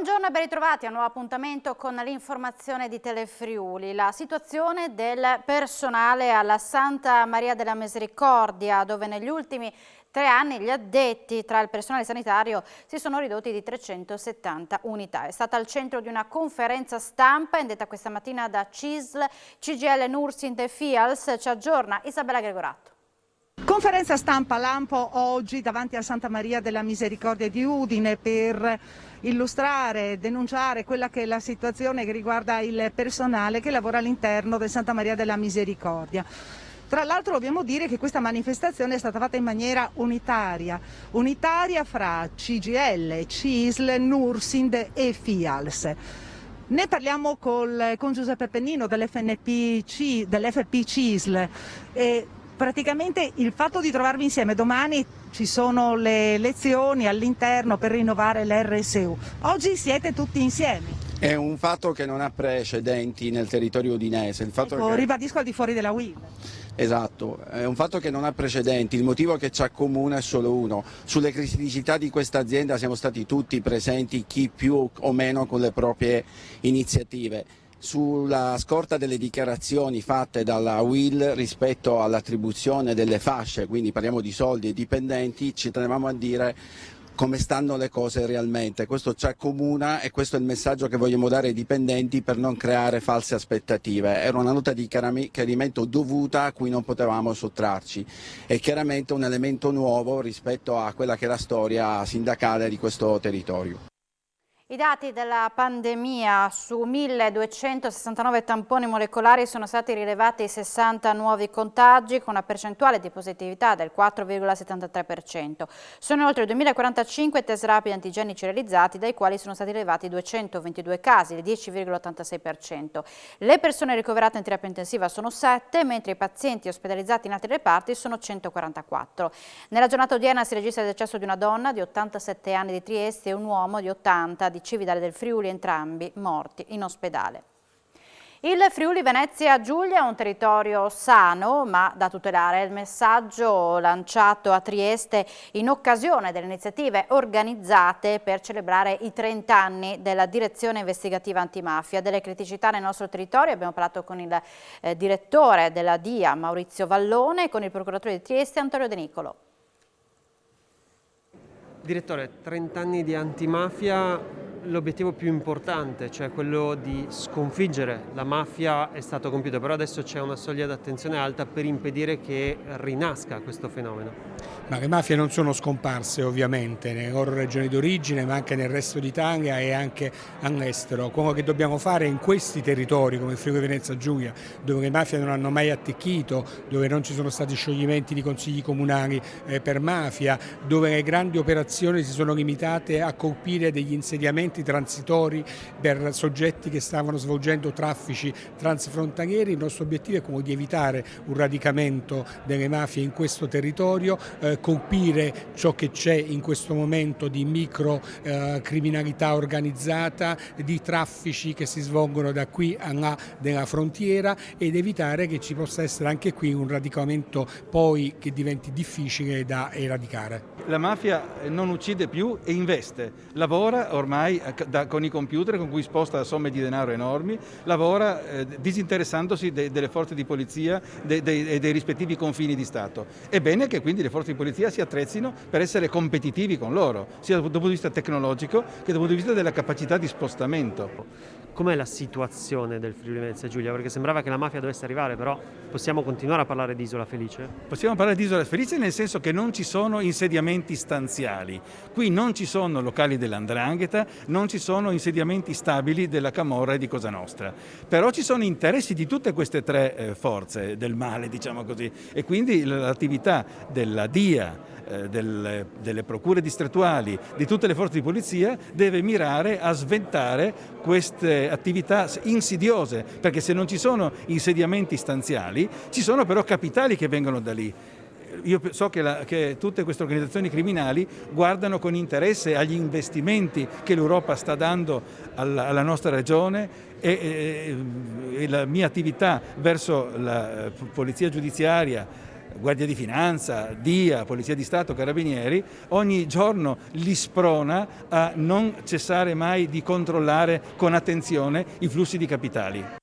Buongiorno e ben ritrovati a un nuovo appuntamento con l'informazione di Telefriuli. La situazione del personale alla Santa Maria della Misericordia, dove negli ultimi 3 anni gli addetti tra il personale sanitario si sono ridotti di 370 unità. È stata al centro di una conferenza stampa indetta questa mattina da CISL, CGIL, Nursing e FIALS. Ci aggiorna Isabella Gregoratto. Conferenza stampa lampo oggi davanti a Santa Maria della Misericordia di Udine per illustrare, denunciare quella che è la situazione che riguarda il personale che lavora all'interno del Santa Maria della Misericordia. Tra l'altro dobbiamo dire che questa manifestazione è stata fatta in maniera unitaria fra CGIL, CISL, Nursing e FIALS. Ne parliamo con Giuseppe Pennino dell'FP CISL. Praticamente il fatto di trovarvi insieme, domani ci sono le lezioni all'interno per rinnovare l'RSU, oggi siete tutti insieme. È un fatto che non ha precedenti nel territorio udinese. Ribadisco al di fuori della UIL. Esatto, è un fatto che non ha precedenti, il motivo che ci accomuna è solo uno. Sulle criticità di questa azienda siamo stati tutti presenti, chi più o meno con le proprie iniziative. Sulla scorta delle dichiarazioni fatte dalla UIL rispetto all'attribuzione delle fasce, quindi parliamo di soldi ai dipendenti, ci tenevamo a dire come stanno le cose realmente. Questo ci accomuna e questo è il messaggio che vogliamo dare ai dipendenti per non creare false aspettative. Era una nota di chiarimento dovuta a cui non potevamo sottrarci. È chiaramente un elemento nuovo rispetto a quella che è la storia sindacale di questo territorio. I dati della pandemia: su 1269 tamponi molecolari sono stati rilevati 60 nuovi contagi con una percentuale di positività del 4,73%. Sono oltre 2045 test rapidi antigenici realizzati, dai quali sono stati rilevati 222 casi, il 10,86%. Le persone ricoverate in terapia intensiva sono 7, mentre i pazienti ospedalizzati in altri reparti sono 144. Nella giornata odierna si registra il decesso di una donna di 87 anni di Trieste e un uomo di 80 di Cividale del Friuli, entrambi morti in ospedale. Il Friuli Venezia Giulia è un territorio sano ma da tutelare. Il messaggio lanciato a Trieste in occasione delle iniziative organizzate per celebrare i 30 anni della direzione investigativa antimafia. Delle criticità nel nostro territorio abbiamo parlato con il direttore della DIA Maurizio Vallone e con il procuratore di Trieste Antonio De Nicolo. Direttore, 30 anni di antimafia, l'obiettivo più importante, cioè quello di sconfiggere la mafia, è stato compiuto, però adesso c'è una soglia d'attenzione alta per impedire che rinasca questo fenomeno. Ma le mafie non sono scomparse ovviamente nelle loro regioni d'origine, ma anche nel resto d'Italia e anche all'estero. Quello che dobbiamo fare in questi territori come il Friuli Venezia Giulia, dove le mafie non hanno mai attecchito, dove non ci sono stati scioglimenti di consigli comunali per mafia, dove le grandi operazioni si sono limitate a colpire degli insediamenti transitori per soggetti che stavano svolgendo traffici transfrontalieri, il nostro obiettivo è quello di evitare un radicamento delle mafie in questo territorio, colpire ciò che c'è in questo momento di micro criminalità organizzata, di traffici che si svolgono da qui a là della frontiera ed evitare che ci possa essere anche qui un radicamento poi che diventi difficile da eradicare. La mafia non uccide più e investe, lavora ormai con i computer con cui sposta somme di denaro enormi, lavora disinteressandosi delle forze di polizia e dei rispettivi confini di Stato. È bene che quindi le forze di polizia si attrezzino per essere competitivi con loro, sia dal punto di vista tecnologico che dal punto di vista della capacità di spostamento. Com'è la situazione del Friuli Venezia Giulia? Perché sembrava che la mafia dovesse arrivare, però possiamo continuare a parlare di Isola Felice? Possiamo parlare di Isola Felice nel senso che non ci sono insediamenti stanziali. Qui non ci sono locali dell''ndrangheta, non ci sono insediamenti stabili della Camorra e di Cosa Nostra. Però ci sono interessi di tutte queste tre forze del male, diciamo così, e quindi l'attività della DIA, delle procure distrettuali, di tutte le forze di polizia deve mirare a sventare queste attività insidiose, perché se non ci sono insediamenti stanziali ci sono però capitali che vengono da lì. Io so che tutte queste organizzazioni criminali guardano con interesse agli investimenti che l'Europa sta dando alla nostra regione e la mia attività verso la polizia giudiziaria Guardia di Finanza, DIA, Polizia di Stato, Carabinieri, ogni giorno li sprona a non cessare mai di controllare con attenzione i flussi di capitali.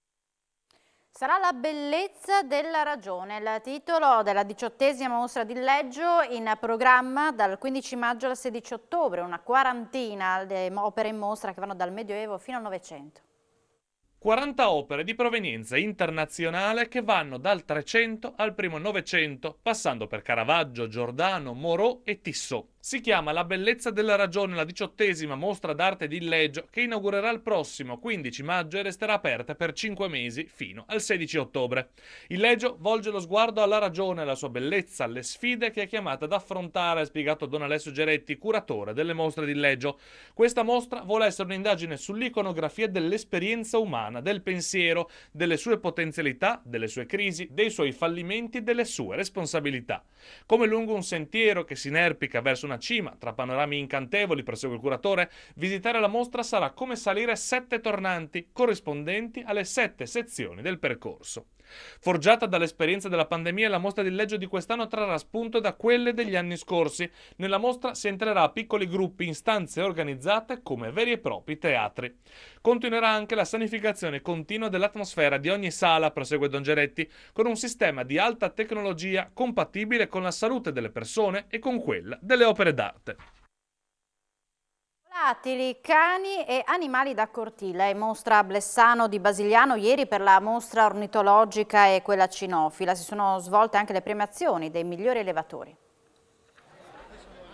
Sarà la bellezza della ragione, il titolo della 18ª mostra di Leggio, in programma dal 15 maggio al 16 ottobre, una quarantina di opere in mostra che vanno dal Medioevo fino al Novecento. 40 opere di provenienza internazionale che vanno dal 300 al primo Novecento, passando per Caravaggio, Giordano, Moreau e Tissot. Si chiama La bellezza della ragione, la 18ª mostra d'arte di Leggio, che inaugurerà il prossimo 15 maggio e resterà aperta per 5 mesi fino al 16 ottobre. Il Leggio volge lo sguardo alla ragione, alla sua bellezza, alle sfide che è chiamata ad affrontare, ha spiegato Don Alessio Geretti, curatore delle mostre di Leggio. Questa mostra vuole essere un'indagine sull'iconografia dell'esperienza umana, del pensiero, delle sue potenzialità, delle sue crisi, dei suoi fallimenti, delle sue responsabilità. Come lungo un sentiero che si inerpica verso una cima, tra panorami incantevoli, prosegue il curatore, visitare la mostra sarà come salire 7 tornanti, corrispondenti alle 7 sezioni del percorso. Forgiata dall'esperienza della pandemia, la mostra di Leggio di quest'anno trarrà spunto da quelle degli anni scorsi. Nella mostra si entrerà a piccoli gruppi in stanze organizzate come veri e propri teatri. Continuerà anche la sanificazione continua dell'atmosfera di ogni sala, prosegue Don Geretti, con un sistema di alta tecnologia compatibile con la salute delle persone e con quella delle opere d'arte. Volatili, cani e animali da cortile. In mostra a Blessano di Basigliano ieri per la mostra ornitologica e quella cinofila si sono svolte anche le premiazioni dei migliori allevatori.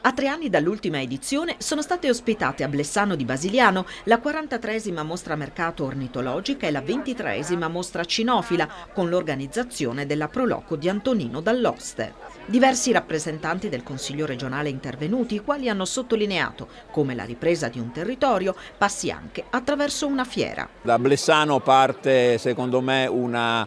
A 3 anni dall'ultima edizione sono state ospitate a Blessano di Basigliano la 43esima mostra mercato ornitologica e la 23esima mostra cinofila, con l'organizzazione della Proloco di Antonino Dall'Oste. Diversi rappresentanti del Consiglio regionale intervenuti, i quali hanno sottolineato come la ripresa di un territorio passi anche attraverso una fiera. Da Blessano parte, secondo me, una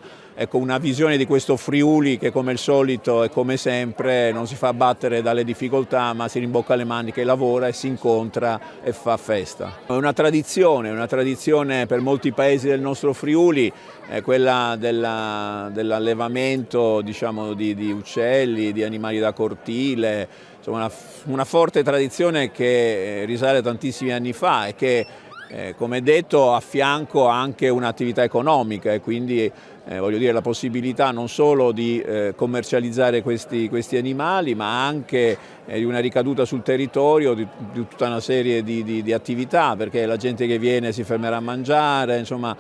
visione di questo Friuli che, come al solito e come sempre, non si fa battere dalle difficoltà, ma si rimbocca le maniche, lavora e si incontra e fa festa. È una tradizione per molti paesi del nostro Friuli, è quella dell'allevamento, diciamo, di uccelli, di animali da cortile, insomma una forte tradizione che risale a tantissimi anni fa e che, come detto, a fianco anche un'attività economica e quindi voglio dire, la possibilità non solo di commercializzare questi animali, ma anche di una ricaduta sul territorio di tutta una serie di attività, perché la gente che viene si fermerà a mangiare, insomma,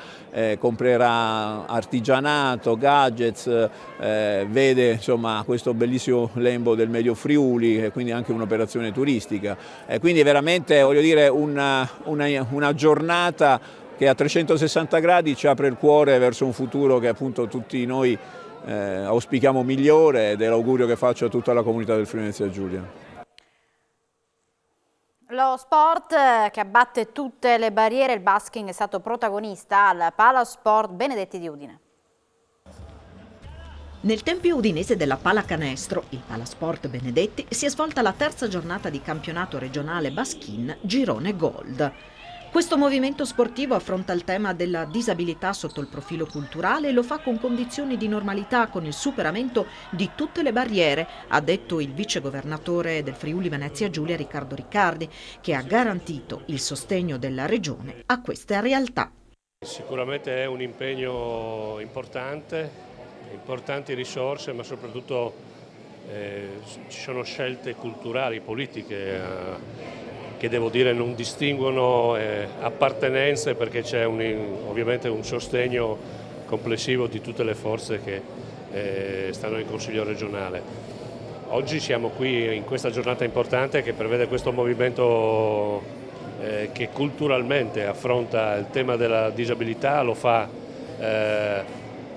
comprerà artigianato, gadgets, vede, insomma, questo bellissimo lembo del Medio Friuli e quindi anche un'operazione turistica. Quindi veramente, voglio dire, una giornata che a 360 gradi ci apre il cuore verso un futuro che appunto tutti noi auspichiamo migliore, ed è l'augurio che faccio a tutta la comunità del Friuli Venezia Giulia. Lo sport che abbatte tutte le barriere, il basking è stato protagonista al Palasport Benedetti di Udine. Nel tempio udinese della pallacanestro, il Palasport Benedetti, si è svolta la terza giornata di campionato regionale Baskin Girone Gold. Questo movimento sportivo affronta il tema della disabilità sotto il profilo culturale e lo fa con condizioni di normalità, con il superamento di tutte le barriere, ha detto il vicegovernatore del Friuli Venezia Giulia Riccardo Riccardi, che ha garantito il sostegno della regione a queste realtà. Sicuramente è un impegno importante, importanti risorse, ma soprattutto ci sono scelte culturali, politiche, che devo dire non distinguono appartenenze, perché c'è ovviamente un sostegno complessivo di tutte le forze che stanno in Consiglio regionale. Oggi siamo qui in questa giornata importante che prevede questo movimento che culturalmente affronta il tema della disabilità, lo fa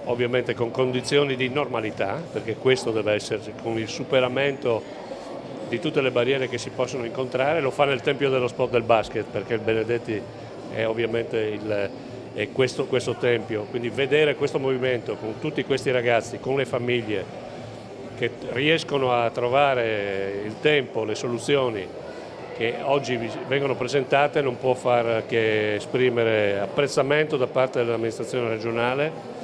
ovviamente con condizioni di normalità, perché questo deve essere con il superamento di tutte le barriere che si possono incontrare, lo fa nel Tempio dello Sport del Basket, perché il Benedetti è ovviamente questo tempio, quindi vedere questo movimento con tutti questi ragazzi, con le famiglie che riescono a trovare il tempo, le soluzioni che oggi vengono presentate, non può far che esprimere apprezzamento da parte dell'amministrazione regionale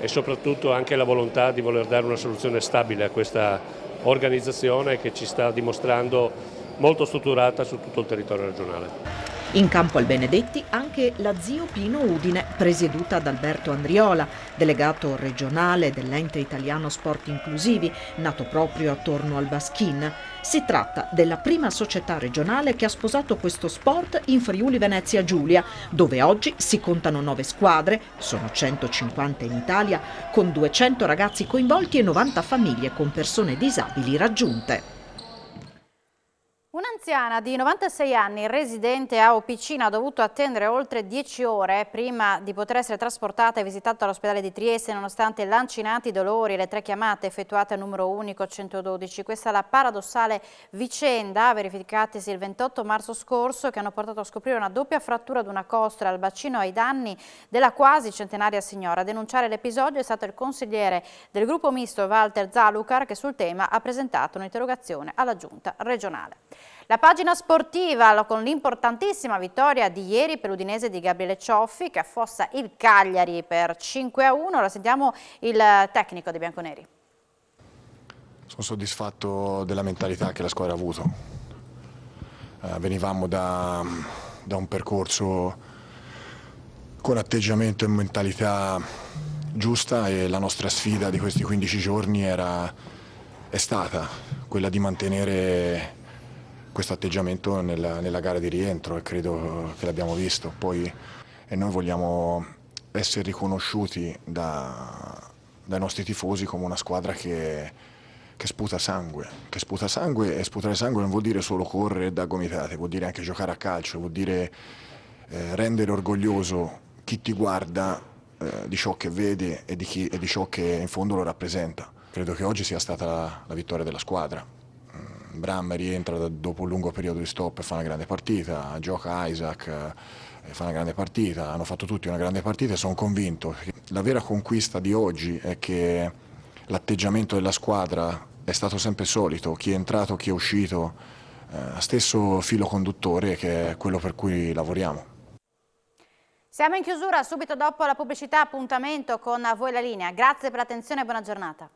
e soprattutto anche la volontà di voler dare una soluzione stabile a questa organizzazione che ci sta dimostrando molto strutturata su tutto il territorio regionale. In campo al Benedetti anche la Zio Pino Udine, presieduta da Alberto Andriola, delegato regionale dell'Ente Italiano Sport Inclusivi, nato proprio attorno al Baskin. Si tratta della prima società regionale che ha sposato questo sport in Friuli Venezia Giulia, dove oggi si contano 9 squadre, sono 150 in Italia, con 200 ragazzi coinvolti e 90 famiglie con persone disabili raggiunte. Un'anziana di 96 anni, residente a Opicina, ha dovuto attendere oltre 10 ore prima di poter essere trasportata e visitata all'ospedale di Trieste, nonostante lancinanti dolori e le 3 chiamate effettuate al numero unico 112. Questa è la paradossale vicenda verificatisi il 28 marzo scorso, che hanno portato a scoprire una doppia frattura ad una costola al bacino ai danni della quasi centenaria signora. A denunciare l'episodio è stato il consigliere del gruppo misto Walter Zalucar, che sul tema ha presentato un'interrogazione alla giunta regionale. La pagina sportiva con l'importantissima vittoria di ieri per l'Udinese di Gabriele Cioffi, che affossa il Cagliari per 5-1. Ora sentiamo il tecnico dei bianconeri. Sono soddisfatto della mentalità che la squadra ha avuto. Venivamo da un percorso con atteggiamento e mentalità giusta e la nostra sfida di questi 15 giorni è stata quella di mantenere questo atteggiamento nella gara di rientro, e credo che l'abbiamo visto. Poi noi vogliamo essere riconosciuti dai nostri tifosi come una squadra che sputa sangue, e sputare sangue non vuol dire solo correre da gomitate, vuol dire anche giocare a calcio, vuol dire rendere orgoglioso chi ti guarda di ciò che vede e di ciò che in fondo lo rappresenta. Credo che oggi sia stata la vittoria della squadra. Bram rientra dopo un lungo periodo di stop e fa una grande partita, gioca Isaac e fa una grande partita, hanno fatto tutti una grande partita e sono convinto che la vera conquista di oggi è che l'atteggiamento della squadra è stato sempre solito, chi è entrato, chi è uscito, stesso filo conduttore, che è quello per cui lavoriamo. Siamo in chiusura, subito dopo la pubblicità, appuntamento con A Voi la Linea. Grazie per l'attenzione e buona giornata.